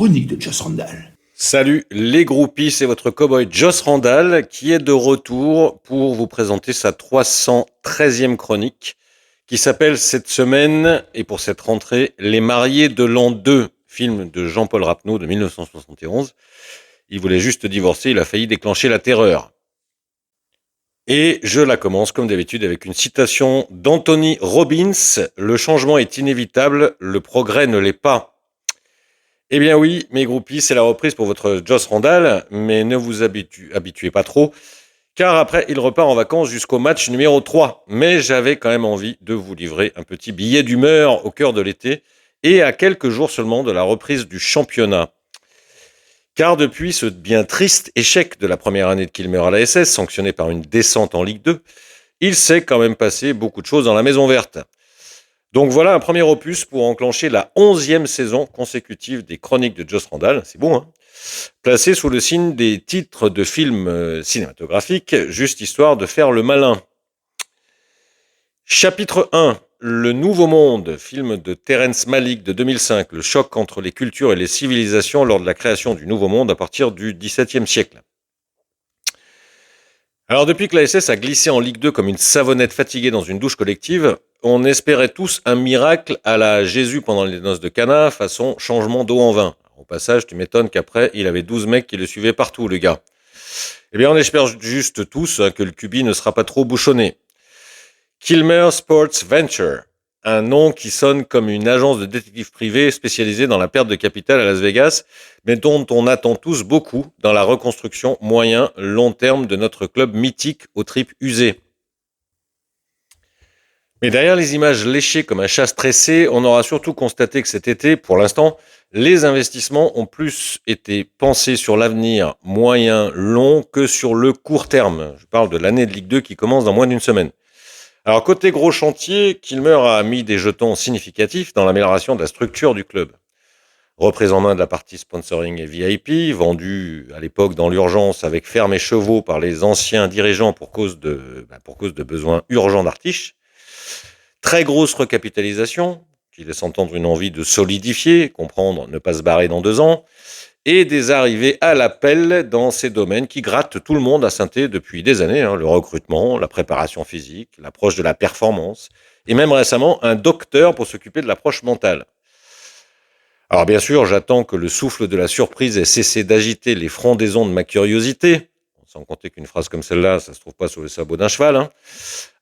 chroniques de Joss Randall. Salut les groupies, c'est votre cowboy Joss Randall qui est de retour pour vous présenter sa 313e chronique qui s'appelle cette semaine et pour cette rentrée Les Mariés de l'an 2, film de Jean-Paul Rapneau de 1971. Il voulait juste divorcer, il a failli déclencher la terreur. Et je la commence comme d'habitude avec une citation d'Anthony Robbins. Le changement est inévitable, le progrès ne l'est pas. Eh bien oui, mes groupies, c'est la reprise pour votre Joss Randall, mais ne vous habituez pas trop, car après, il repart en vacances jusqu'au match numéro 3. Mais j'avais quand même envie de vous livrer un petit billet d'humeur au cœur de l'été, et à quelques jours seulement de la reprise du championnat. Car depuis ce bien triste échec de la première année de Kilmer à la SS, sanctionné par une descente en Ligue 2, il s'est quand même passé beaucoup de choses dans la Maison Verte. Donc voilà un premier opus pour enclencher la 11e saison consécutive des Chroniques de Joss Randall, c'est bon, hein, placé sous le signe des titres de films cinématographiques, juste histoire de faire le malin. Chapitre 1, Le Nouveau Monde, film de Terrence Malick de 2005, le choc entre les cultures et les civilisations lors de la création du Nouveau Monde à partir du XVIIe siècle. Alors depuis que la SS a glissé en Ligue 2 comme une savonnette fatiguée dans une douche collective, on espérait tous un miracle à la Jésus pendant les noces de Cana, façon changement d'eau en vin. Au passage, tu m'étonnes qu'après, il avait 12 mecs qui le suivaient partout, le gars. Eh bien, on espère juste tous que le QB ne sera pas trop bouchonné. Kilmer Sports Venture, un nom qui sonne comme une agence de détectives privés spécialisée dans la perte de capital à Las Vegas, mais dont on attend tous beaucoup dans la reconstruction moyen-long terme de notre club mythique aux tripes usées. Mais derrière les images léchées comme un chat stressé, on aura surtout constaté que cet été, pour l'instant, les investissements ont plus été pensés sur l'avenir moyen-long que sur le court terme. Je parle de l'année de Ligue 2 qui commence dans moins d'une semaine. Alors côté gros chantier, Kilmer a mis des jetons significatifs dans l'amélioration de la structure du club. Reprise en main de la partie sponsoring et VIP, vendue à l'époque dans l'urgence avec ferme et chevaux par les anciens dirigeants pour cause de besoins urgents d'artiches. Très grosse recapitalisation, qui laisse entendre une envie de solidifier, comprendre ne pas se barrer dans 2 ans, et des arrivées à l'appel dans ces domaines qui grattent tout le monde à Saint-Étienne depuis des années, le recrutement, la préparation physique, l'approche de la performance, et même récemment un docteur pour s'occuper de l'approche mentale. Alors bien sûr, j'attends que le souffle de la surprise ait cessé d'agiter les frondaisons de ma curiosité, sans compter qu'une phrase comme celle-là, ça se trouve pas sur le sabot d'un cheval,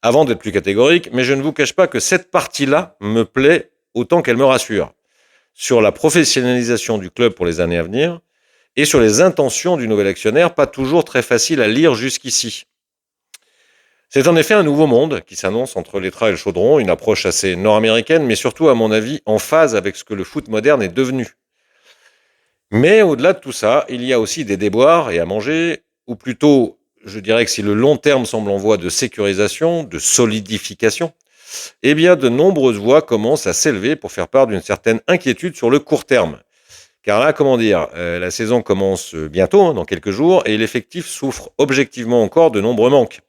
avant d'être plus catégorique, mais je ne vous cache pas que cette partie-là me plaît autant qu'elle me rassure, sur la professionnalisation du club pour les années à venir, et sur les intentions du nouvel actionnaire, pas toujours très facile à lire jusqu'ici. C'est en effet un nouveau monde qui s'annonce entre l'étras et le chaudron, une approche assez nord-américaine, mais surtout, à mon avis, en phase avec ce que le foot moderne est devenu. Mais au-delà de tout ça, il y a aussi des déboires et à manger, ou plutôt, je dirais que si le long terme semble en voie de sécurisation, de solidification, eh bien de nombreuses voix commencent à s'élever pour faire part d'une certaine inquiétude sur le court terme. Car là, la saison commence bientôt, dans quelques jours, et l'effectif souffre objectivement encore de nombreux manques.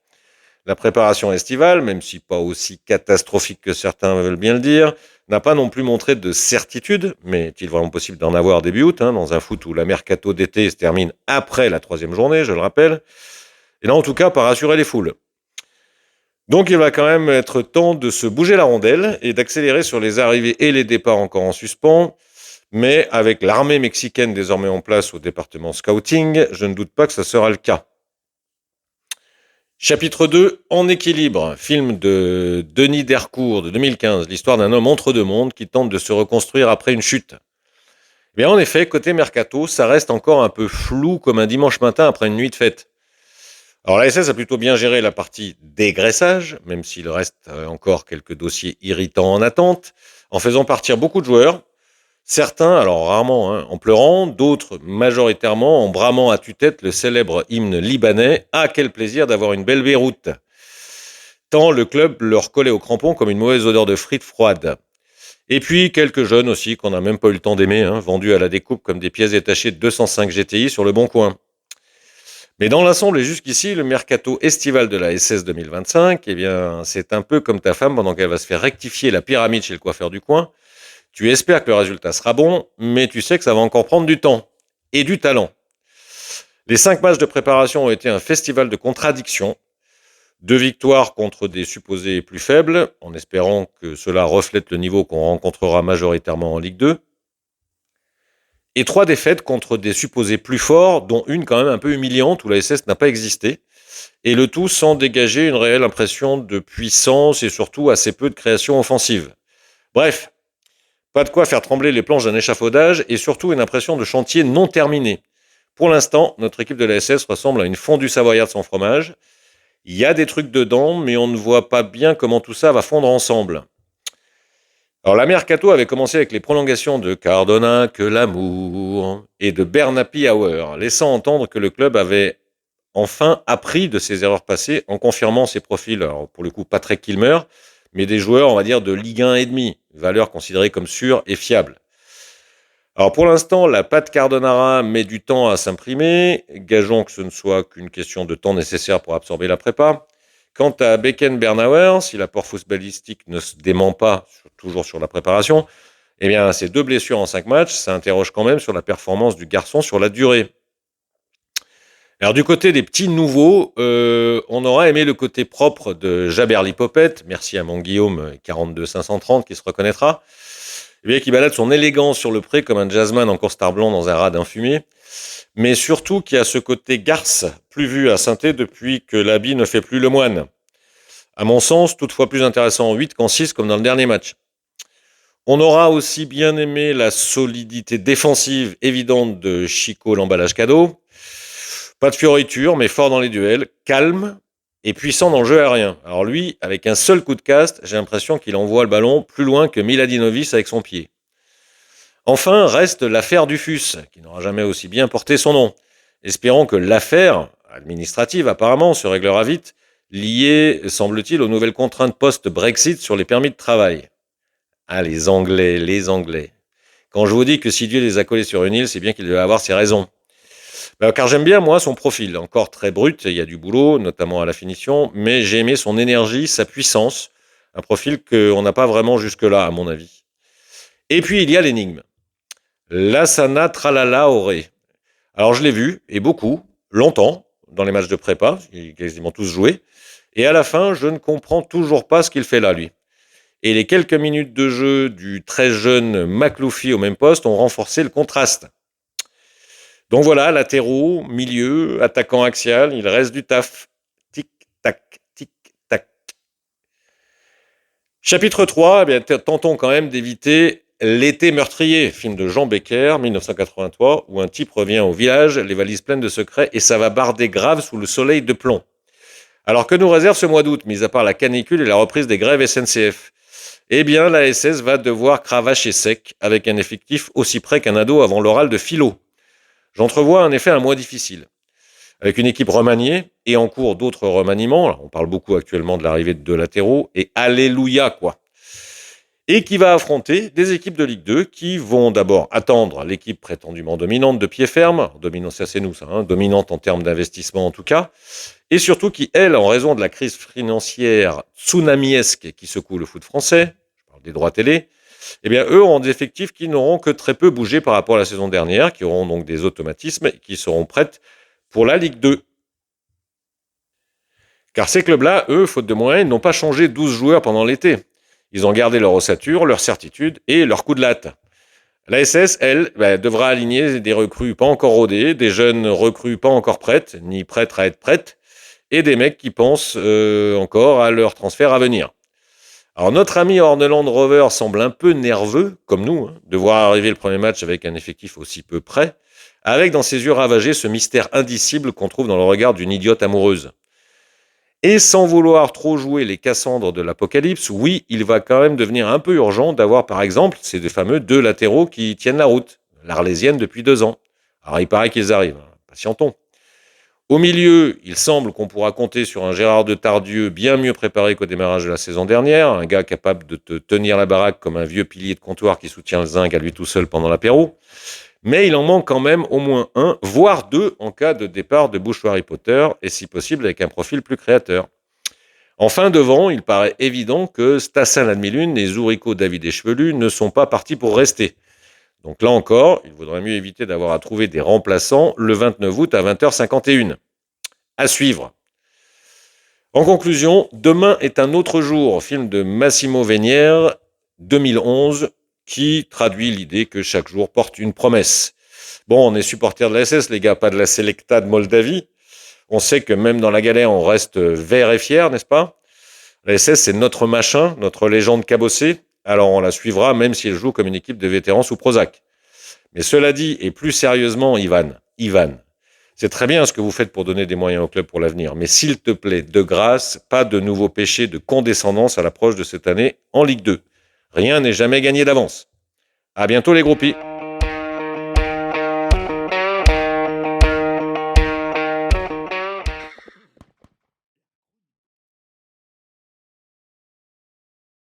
La préparation estivale, même si pas aussi catastrophique que certains veulent bien le dire, n'a pas non plus montré de certitude, mais est-il vraiment possible d'en avoir début août, dans un foot où la mercato d'été se termine après la 3e journée, je le rappelle, et là en tout cas pas rassurer les foules. Donc il va quand même être temps de se bouger la rondelle et d'accélérer sur les arrivées et les départs encore en suspens, mais avec l'armée mexicaine désormais en place au département scouting, je ne doute pas que ça sera le cas. Chapitre 2, En équilibre, film de Denis Dercourt de 2015, l'histoire d'un homme entre deux mondes qui tente de se reconstruire après une chute. Mais en effet, côté mercato, ça reste encore un peu flou comme un dimanche matin après une nuit de fête. Alors la SS a plutôt bien géré la partie dégraissage, même s'il reste encore quelques dossiers irritants en attente, en faisant partir beaucoup de joueurs. Certains, alors rarement en pleurant, d'autres majoritairement en bramant à tue-tête le célèbre hymne libanais « Ah, quel plaisir d'avoir une belle Beyrouth !» Tant le club leur collait au crampon comme une mauvaise odeur de frites froides. Et puis quelques jeunes aussi qu'on n'a même pas eu le temps d'aimer, vendus à la découpe comme des pièces détachées de 205 GTI sur le Bon Coin. Mais dans l'ensemble et jusqu'ici, le mercato estival de la SS 2025, c'est un peu comme ta femme pendant qu'elle va se faire rectifier la pyramide chez le coiffeur du coin. Tu espères que le résultat sera bon, mais tu sais que ça va encore prendre du temps et du talent. Les 5 matchs de préparation ont été un festival de contradictions. 2 victoires contre des supposés plus faibles, en espérant que cela reflète le niveau qu'on rencontrera majoritairement en Ligue 2. Et 3 défaites contre des supposés plus forts, dont une quand même un peu humiliante où la SS n'a pas existé. Et le tout sans dégager une réelle impression de puissance et surtout assez peu de création offensive. Bref, pas de quoi faire trembler les planches d'un échafaudage et surtout une impression de chantier non terminé. Pour l'instant, notre équipe de la SS ressemble à une fondue savoyarde sans fromage. Il y a des trucs dedans, mais on ne voit pas bien comment tout ça va fondre ensemble. Alors la Mercato avait commencé avec les prolongations de Cardona, que l'amour et de Bernappi Hour, laissant entendre que le club avait enfin appris de ses erreurs passées en confirmant ses profils, alors pour le coup pas très Kilmer, mais des joueurs on va dire de Ligue 1 et demi, valeur considérée comme sûre et fiable. Alors pour l'instant, la patte Cardonara met du temps à s'imprimer. Gageons que ce ne soit qu'une question de temps nécessaire pour absorber la prépa. Quant à Becken-Bernauer, si l'apport footballistique ne se dément pas, toujours sur la préparation, eh bien ces 2 blessures en 5 matchs, ça interroge quand même sur la performance du garçon sur la durée. Alors du côté des petits nouveaux, on aura aimé le côté propre de Jaberly Popette, merci à mon Guillaume 42 530 qui se reconnaîtra, eh bien, qui balade son élégance sur le pré comme un jazzman en costard blanc dans un rad infumé, mais surtout qui a ce côté garce, plus vu à Saint-Étienne depuis que l'habit ne fait plus le moine. À mon sens, toutefois plus intéressant en 8 qu'en 6 comme dans le dernier match. On aura aussi bien aimé la solidité défensive évidente de Chico l'emballage cadeau. Pas de fioriture, mais fort dans les duels, calme et puissant dans le jeu aérien. Alors lui, avec un seul coup de cast, j'ai l'impression qu'il envoie le ballon plus loin que Miladinovic avec son pied. Enfin, reste l'affaire Dufus, qui n'aura jamais aussi bien porté son nom. Espérons que l'affaire, administrative apparemment, se réglera vite, liée, semble-t-il, aux nouvelles contraintes post-Brexit sur les permis de travail. Ah, les Anglais. Quand je vous dis que si Dieu les a collés sur une île, c'est bien qu'il devait avoir ses raisons. Car j'aime bien, moi, son profil. Encore très brut, il y a du boulot, notamment à la finition, mais j'ai aimé son énergie, sa puissance, un profil qu'on n'a pas vraiment jusque-là, à mon avis. Et puis, il y a l'énigme. Lassana Tralala Auré. Alors, je l'ai vu, et beaucoup, longtemps, dans les matchs de prépa, ils ont quasiment tous joué, et à la fin, je ne comprends toujours pas ce qu'il fait là, lui. Et les quelques minutes de jeu du très jeune Makloufi au même poste ont renforcé le contraste. Donc voilà, latéraux, milieu, attaquant axial, il reste du taf. Tic-tac, tic-tac. Chapitre 3, eh bien, tentons quand même d'éviter L'été meurtrier, film de Jean Becker, 1983, où un type revient au village, les valises pleines de secrets, et ça va barder grave sous le soleil de plomb. Alors que nous réserve ce mois d'août, mis à part la canicule et la reprise des grèves SNCF? Eh bien, la SS va devoir cravacher sec, avec un effectif aussi près qu'un ado avant l'oral de philo. J'entrevois en effet un mois difficile, avec une équipe remaniée et en cours d'autres remaniements. Alors, on parle beaucoup actuellement de l'arrivée de 2 latéraux et alléluia quoi. Et qui va affronter des équipes de Ligue 2 qui vont d'abord attendre l'équipe prétendument dominante de pied ferme, dominante, ça c'est nous ça, dominante en termes d'investissement en tout cas, et surtout qui, elle, en raison de la crise financière tsunamiesque qui secoue le foot français, je parle des droits télé, eh bien, eux ont des effectifs qui n'auront que très peu bougé par rapport à la saison dernière, qui auront donc des automatismes et qui seront prêtes pour la Ligue 2. Car ces clubs-là, eux, faute de moyens, n'ont pas changé 12 joueurs pendant l'été. Ils ont gardé leur ossature, leur certitude et leur coup de latte. La SS, elle, devra aligner des recrues pas encore rodées, des jeunes recrues pas encore prêtes, ni prêtes à être prêtes, et des mecs qui pensent encore à leur transfert à venir. Alors notre ami Horneland Rover semble un peu nerveux, comme nous, de voir arriver le premier match avec un effectif aussi peu près, avec dans ses yeux ravagés ce mystère indicible qu'on trouve dans le regard d'une idiote amoureuse. Et sans vouloir trop jouer les Cassandres de l'Apocalypse, oui, il va quand même devenir un peu urgent d'avoir par exemple ces 2 fameux 2 latéraux qui tiennent la route, l'Arlésienne depuis 2 ans. Alors il paraît qu'ils arrivent, patientons. Au milieu, il semble qu'on pourra compter sur un Gérard Depardieu bien mieux préparé qu'au démarrage de la saison dernière, un gars capable de te tenir la baraque comme un vieux pilier de comptoir qui soutient le zinc à lui tout seul pendant l'apéro. Mais il en manque quand même au moins 1, voire 2 en cas de départ de Bouche Harry Potter, et si possible avec un profil plus créateur. Enfin, devant, il paraît évident que Stassin la demi-lune et Zourico David et Chevelu ne sont pas partis pour rester. Donc là encore, il vaudrait mieux éviter d'avoir à trouver des remplaçants le 29 août à 20h51. À suivre. En conclusion, Demain est un autre jour, film de Massimo Venière, 2011, qui traduit l'idée que chaque jour porte une promesse. Bon, on est supporters de la SS, les gars, pas de la Selecta de Moldavie. On sait que même dans la galère, on reste vert et fier, n'est-ce pas? La SS, c'est notre machin, notre légende cabossée. Alors on la suivra, même si elle joue comme une équipe de vétérans sous Prozac. Mais cela dit, et plus sérieusement, Ivan, c'est très bien ce que vous faites pour donner des moyens au club pour l'avenir, mais s'il te plaît, de grâce, pas de nouveaux péchés de condescendance à l'approche de cette année en Ligue 2. Rien n'est jamais gagné d'avance. À bientôt les groupies.